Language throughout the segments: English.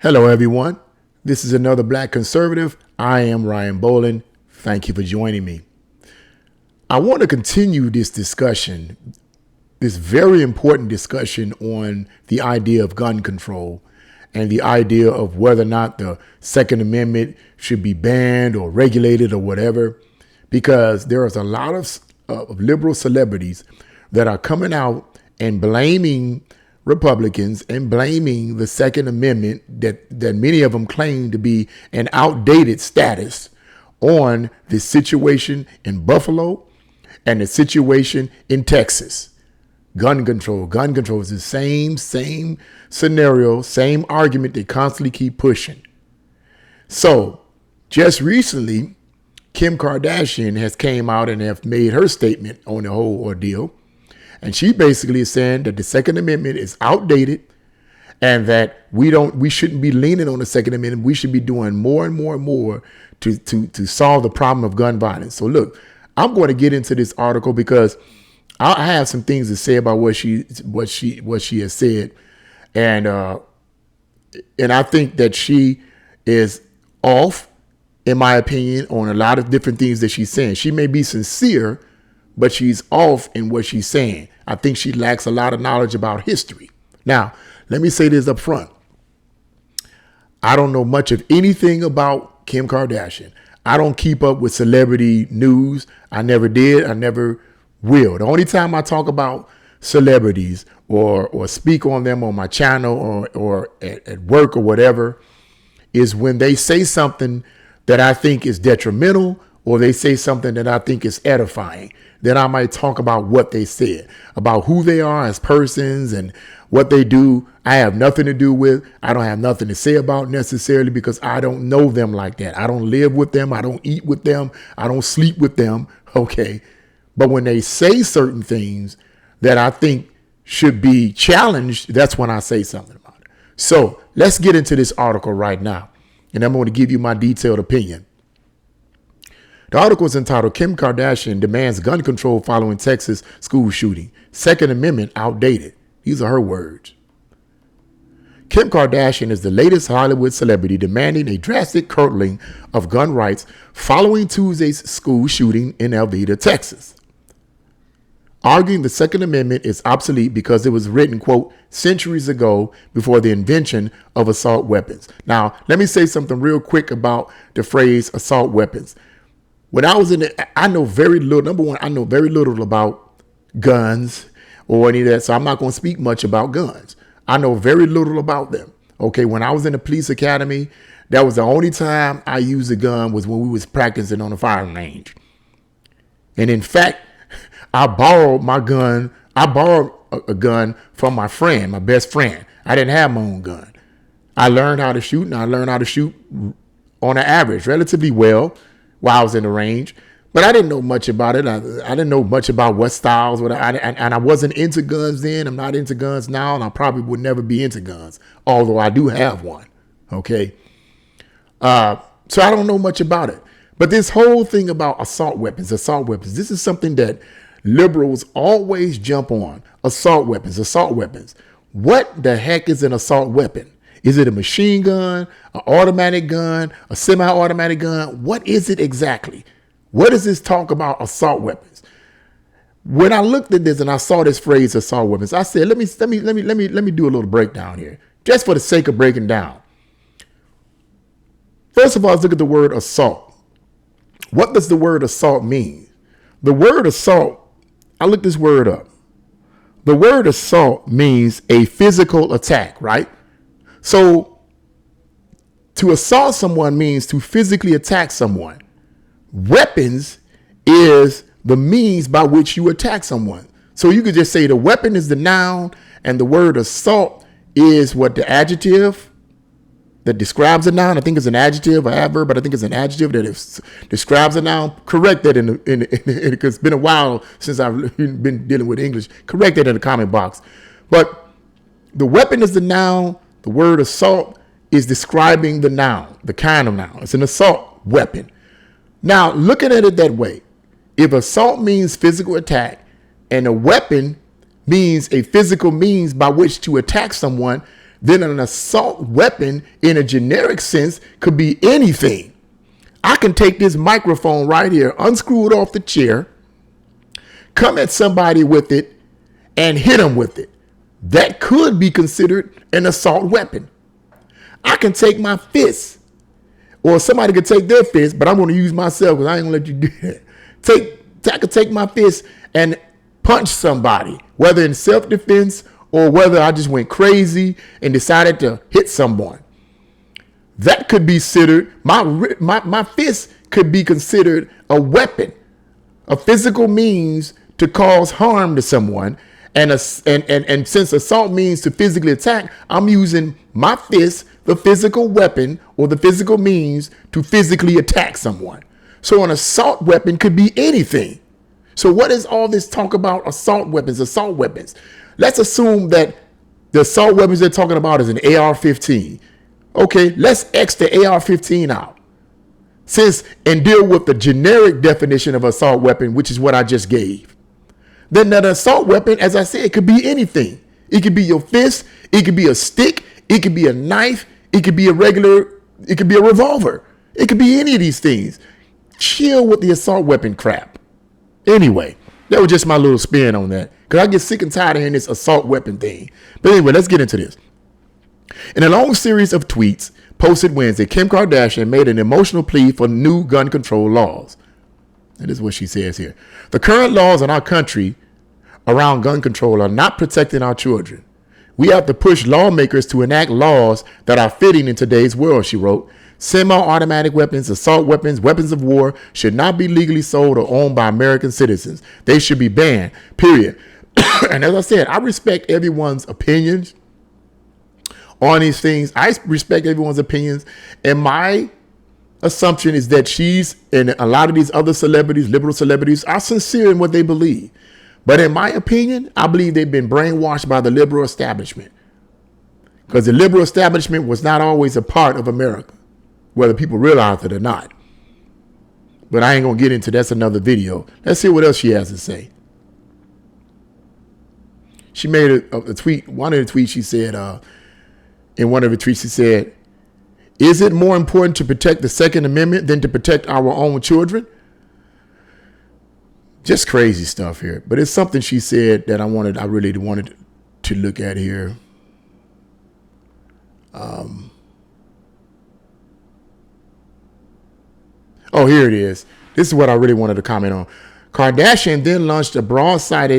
Hello, everyone. This is another Black Conservative. I am Ryan Bolin. Thank you for joining me. I want to continue this discussion, this very important discussion on the idea of gun control and the idea of whether or not the Second Amendment should be banned or regulated or whatever, because there is a lot of liberal celebrities that are coming out and blaming Republicans and blaming the Second Amendment that many of them claim to be an outdated status on the situation in Buffalo and the situation in Texas. Gun control is the same scenario, same argument they constantly keep pushing. So just recently, Kim Kardashian has came out and have made her statement on the whole ordeal. And she basically is saying that the Second Amendment is outdated and that we shouldn't be leaning on the Second Amendment. We should be doing more and more to solve the problem of gun violence. So look, I'm going to get into this article because I have some things to say about what she has said. And I think that she is off, in my opinion, on a lot of different things that she's saying. She may be sincere, but she's off in what she's saying. I think she lacks a lot of knowledge about history. Now, let me say this up front. I don't know much of anything about Kim Kardashian. I don't keep up with celebrity news. I never did. I never will. The only time I talk about celebrities or speak on them on my channel or at work or whatever is when they say something that I think is detrimental or they say something that I think is edifying. Then I might talk about what they said, about who they are as persons and what they do. I have nothing to do with. I don't have nothing to say about necessarily because I don't know them like that. I don't live with them. I don't eat with them. I don't sleep with them. Okay. But when they say certain things that I think should be challenged, that's when I say something about it. So let's get into this article right now. And I'm going to give you my detailed opinion. The article is entitled, Kim Kardashian Demands Gun Control Following Texas School Shooting. Second Amendment Outdated. These are her words. Kim Kardashian is the latest Hollywood celebrity demanding a drastic curtailing of gun rights following Tuesday's school shooting in Alveda, Texas. Arguing the Second Amendment is obsolete because it was written, quote, centuries ago before the invention of assault weapons. Now, let me say something real quick about the phrase assault weapons. When I was I know very little. Number one, I know very little about guns or any of that. So I'm not going to speak much about guns. I know very little about them. Okay. When I was in the police academy, that was the only time I used a gun was when we was practicing on the firing range. And in fact, I borrowed my gun. I borrowed a gun from my friend, my best friend. I didn't have my own gun. I learned how to shoot and I learned how to shoot on an average relatively well while I was in the range, but I didn't know much about it. I didn't know much about what styles, and I wasn't into guns then. I'm not into guns now, and I probably would never be into guns, although I do have one. Okay. So I don't know much about it, but this whole thing about assault weapons, this is something that liberals always jump on. Assault weapons. What the heck is an assault weapon? Is it a machine gun, an automatic gun, a semi-automatic gun? What is it exactly? What does this talk about assault weapons? When I looked at this and I saw this phrase assault weapons, I said, let me do a little breakdown here, just for the sake of breaking down. First of all, let's look at the word assault. What does the word assault mean? The word assault, I looked this word up. The word assault means a physical attack, right? So to assault someone means to physically attack someone. Weapons is the means by which you attack someone. So you could just say the weapon is the noun and the word assault is what the adjective that describes a noun. I think it's an adjective or adverb, but I think it's an adjective that describes a noun. Correct that because it's been a while since I've been dealing with English. Correct that in the comment box. But the weapon is the noun. The word assault is describing the noun, the kind of noun. It's an assault weapon. Now, looking at it that way, if assault means physical attack and a weapon means a physical means by which to attack someone, then an assault weapon in a generic sense could be anything. I can take this microphone right here, unscrew it off the chair, come at somebody with it, and hit them with it. That could be considered an assault weapon. I can take my fist, or somebody could take their fist, but I'm going to use myself because I ain't going to let you do that. I could take my fist and punch somebody, whether in self-defense or whether I just went crazy and decided to hit someone. That could be considered, my fist could be considered a weapon, a physical means to cause harm to someone. And since assault means to physically attack, I'm using my fist, the physical weapon or the physical means to physically attack someone. So an assault weapon could be anything. So what is all this talk about assault weapons, assault weapons? Let's assume that the assault weapons they're talking about is an AR-15. Okay, let's X the AR-15 out. And deal with the generic definition of assault weapon, which is what I just gave. Then that assault weapon, as I said, it could be anything. It could be your fist. It could be a stick. It could be a knife. It could be a revolver. It could be any of these things. Chill with the assault weapon crap. Anyway, that was just my little spin on that, because I get sick and tired of hearing this assault weapon thing. But anyway, let's get into this. In a long series of tweets posted Wednesday, Kim Kardashian made an emotional plea for new gun control laws. That is what she says here. The current laws in our country around gun control are not protecting our children. We have to push lawmakers to enact laws that are fitting in today's world, she wrote. Semi-automatic weapons, assault weapons, weapons of war should not be legally sold or owned by American citizens. They should be banned, period. And as I said, I respect everyone's opinions on these things. I respect everyone's opinions. And my assumption is that she's and a lot of these other celebrities, liberal celebrities, are sincere in what they believe. But in my opinion, I believe they've been brainwashed by the liberal establishment, because the liberal establishment was not always a part of America, whether people realize it or not. But I ain't going to get into that's another video. Let's see what else she has to say. She made a tweet. One of the tweets she said, in one of her tweets, she said, "Is it more important to protect the Second Amendment than to protect our own children?" Just crazy stuff here. But it's something she said that I really wanted to look at here. Oh, here it is. This is what I really wanted to comment on. Kardashian then launched a broadside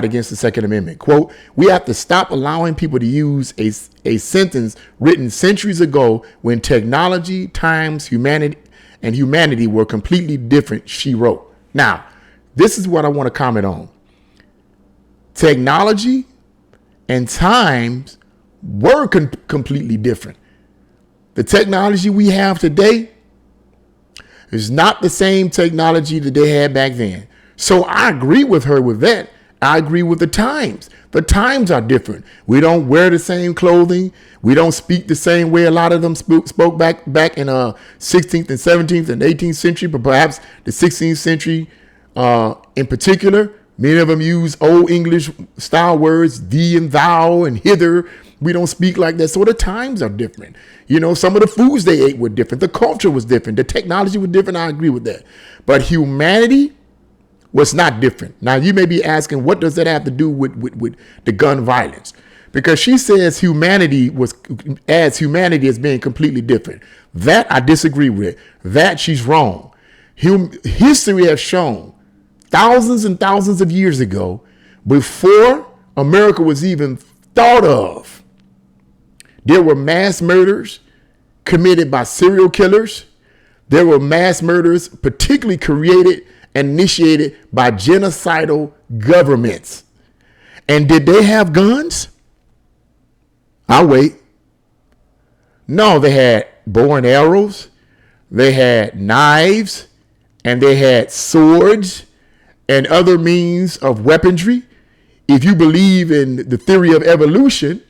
against the Second Amendment. Quote, "We have to stop allowing people to use a sentence written centuries ago when technology, times, humanity were completely different," she wrote. Now, this is what I want to comment on. Technology and times were completely different. The technology we have today is not the same technology that they had back then. So I agree with her with that. I agree with the times. The times are different. We don't wear the same clothing. We don't speak the same way a lot of them spoke back in 16th and 17th and 18th century, but perhaps the 16th century in particular. Many of them use old English style words, thee and thou and hither. We don't speak like that. So the times are different. You know, some of the foods they ate were different. The culture was different. The technology was different. I agree with that. But humanity was not different. Now, you may be asking, what does that have to do with the gun violence? Because she says humanity as being completely different. That I disagree with. That she's wrong. History has shown thousands and thousands of years ago, before America was even thought of, there were mass murders committed by serial killers. There were mass murders particularly created and initiated by genocidal governments. And did they have guns? I'll wait. No, they had bow and arrows. They had knives, and they had swords and other means of weaponry. If you believe in the theory of evolution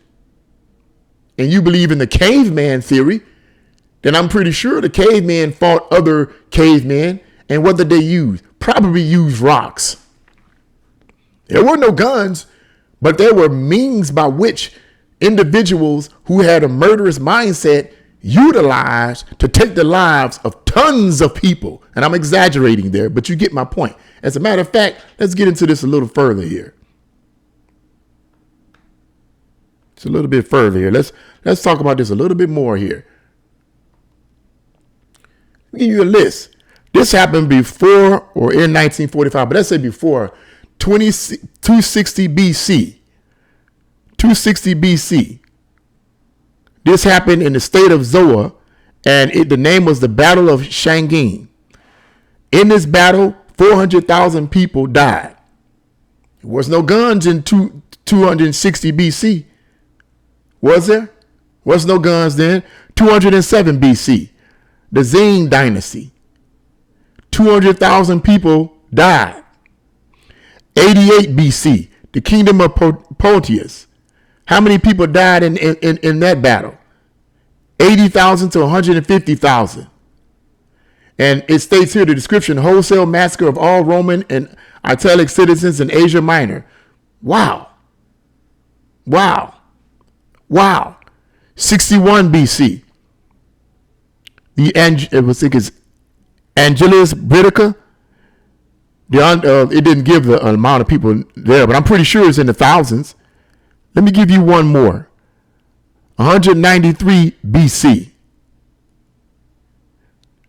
and you believe in the caveman theory, then I'm pretty sure the cavemen fought other cavemen. And what did they use? Probably used rocks. There were no guns, but there were means by which individuals who had a murderous mindset utilized to take the lives of tons of people. And I'm exaggerating there, but you get my point. As a matter of fact, let's get into this a little further here. It's a little bit further here. Let's talk about this a little bit more here. I'll give you a list. This happened before or in 1945, but let's say before 260 BC. 260 BC. This happened in the state of Zoa, and the name was the Battle of Shangin. In this battle, 400,000 people died. There was no guns in 260 BC. Was there? Was no guns then. 207 BC. The Zing dynasty. 200,000 people died. 88 BC. The kingdom of Pontius. How many people died in that battle? 80,000 to 150,000. And it states here the description: wholesale massacre of all Roman and Italic citizens in Asia Minor. Wow. Wow. Wow. 61 BC. Angelus Britica. It didn't give the amount of people there, but I'm pretty sure it's in the thousands. Let me give you one more. 193 BC.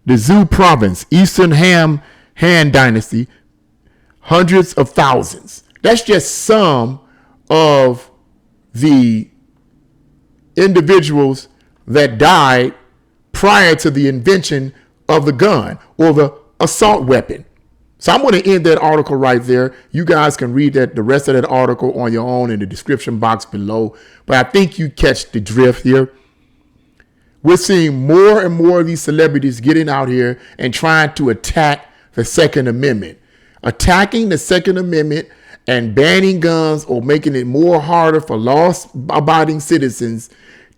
The Zhou province, Eastern Han dynasty, hundreds of thousands. That's just some of the individuals that died prior to the invention of the gun or the assault weapon. So I'm going to end that article right there. You guys can read the rest of that article on your own in the description box below. But I think you catch the drift here. We're seeing more and more of these celebrities getting out here and trying to attack the Second Amendment. Attacking the Second Amendment and banning guns or making it more harder for law-abiding citizens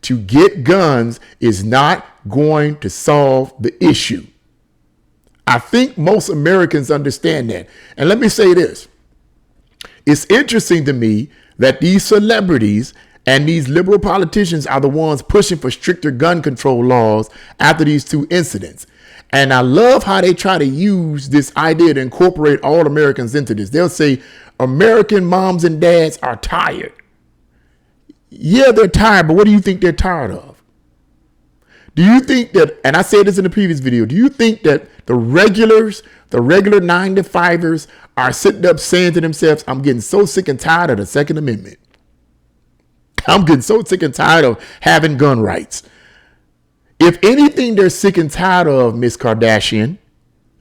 to get guns is not going to solve the issue. I think most Americans understand that. And let me say this. It's interesting to me that these celebrities and these liberal politicians are the ones pushing for stricter gun control laws after these two incidents. And I love how they try to use this idea to incorporate all Americans into this. They'll say American moms and dads are tired. Yeah, they're tired, but what do you think they're tired of? Do you think that, and I said this in the previous video, do you think that the regular 9-to-5ers are sitting up saying to themselves, I'm getting so sick and tired of the Second Amendment. I'm getting so sick and tired of having gun rights. If anything they're sick and tired of, Miss Kardashian,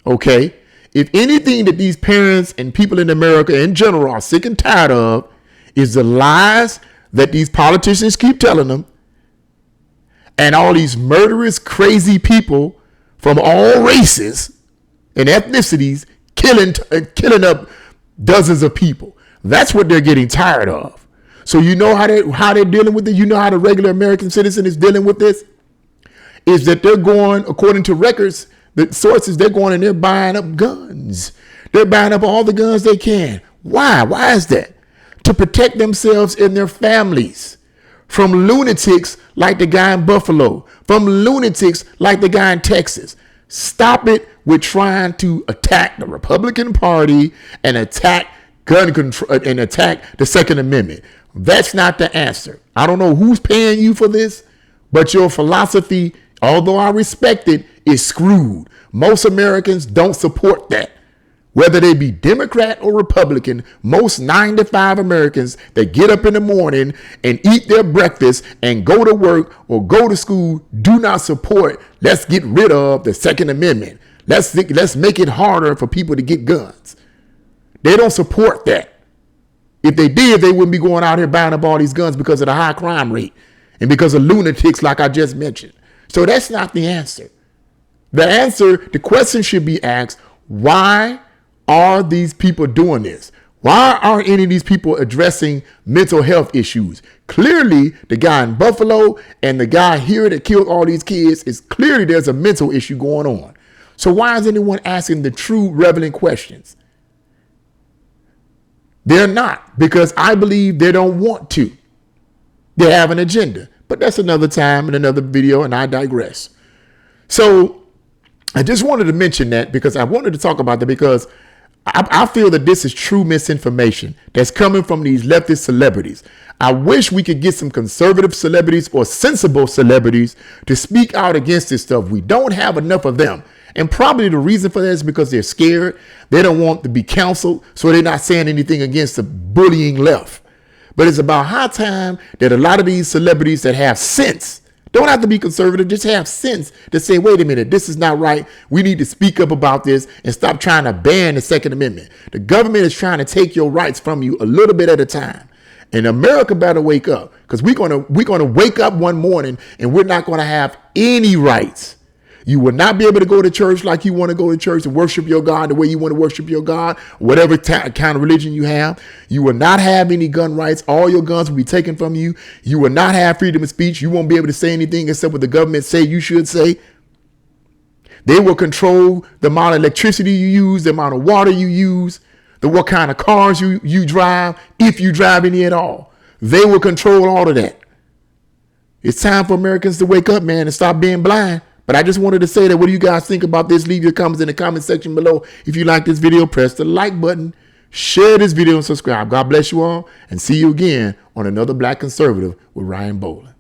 okay, if anything that these parents and people in America in general are sick and tired of is the lies that these politicians keep telling them, and all these murderous, crazy people from all races and ethnicities killing up dozens of people. That's what they're getting tired of. So you know how they're dealing with it. You know how the regular American citizen is dealing with this. Is that they're going, according to records, the sources, they're going and they're buying up guns. They're buying up all the guns they can. Why? Why is that? To protect themselves and their families from lunatics like the guy in Buffalo, from lunatics like the guy in Texas. Stop it with trying to attack the Republican Party and attack gun control and attack the Second Amendment. That's not the answer. I don't know who's paying you for this, but your philosophy, although I respect it, is screwed. Most Americans don't support that. Whether they be Democrat or Republican, most 9-to-5 Americans that get up in the morning and eat their breakfast and go to work or go to school do not support, let's get rid of the Second Amendment. Let's make it harder for people to get guns. They don't support that. If they did, they wouldn't be going out here buying up all these guns because of the high crime rate and because of lunatics like I just mentioned. So that's not the answer. The question should be asked, why are these people doing this? Why aren't any of these people addressing mental health issues? Clearly, the guy in Buffalo and the guy here that killed all these kids is clearly there's a mental issue going on. So why is anyone asking the true relevant questions? They're not, because I believe they don't want to. They have an agenda. But that's another time in another video, and I digress. So I just wanted to mention that because I wanted to talk about that because I feel that this is true misinformation that's coming from these leftist celebrities. I wish we could get some conservative celebrities or sensible celebrities to speak out against this stuff. We don't have enough of them. And probably the reason for that is because they're scared. They don't want to be counseled, so they're not saying anything against the bullying left. But it's about high time that a lot of these celebrities that have sense, don't have to be conservative, just have sense to say, wait a minute, this is not right. We need to speak up about this and stop trying to ban the Second Amendment. The government is trying to take your rights from you a little bit at a time. And America better wake up, because we're gonna wake up one morning and we're not gonna have any rights. You will not be able to go to church like you want to go to church and worship your God the way you want to worship your God, whatever kind of religion you have. You will not have any gun rights. All your guns will be taken from you. You will not have freedom of speech. You won't be able to say anything except what the government say you should say. They will control the amount of electricity you use, the amount of water you use, what kind of cars you drive, if you drive any at all. They will control all of that. It's time for Americans to wake up, man, and stop being blind. But I just wanted to say that. What do you guys think about this? Leave your comments in the comment section below. If you like this video, press the like button, share this video, and subscribe. God bless you all, and see you again on another Black Conservative with Ryan Bolin.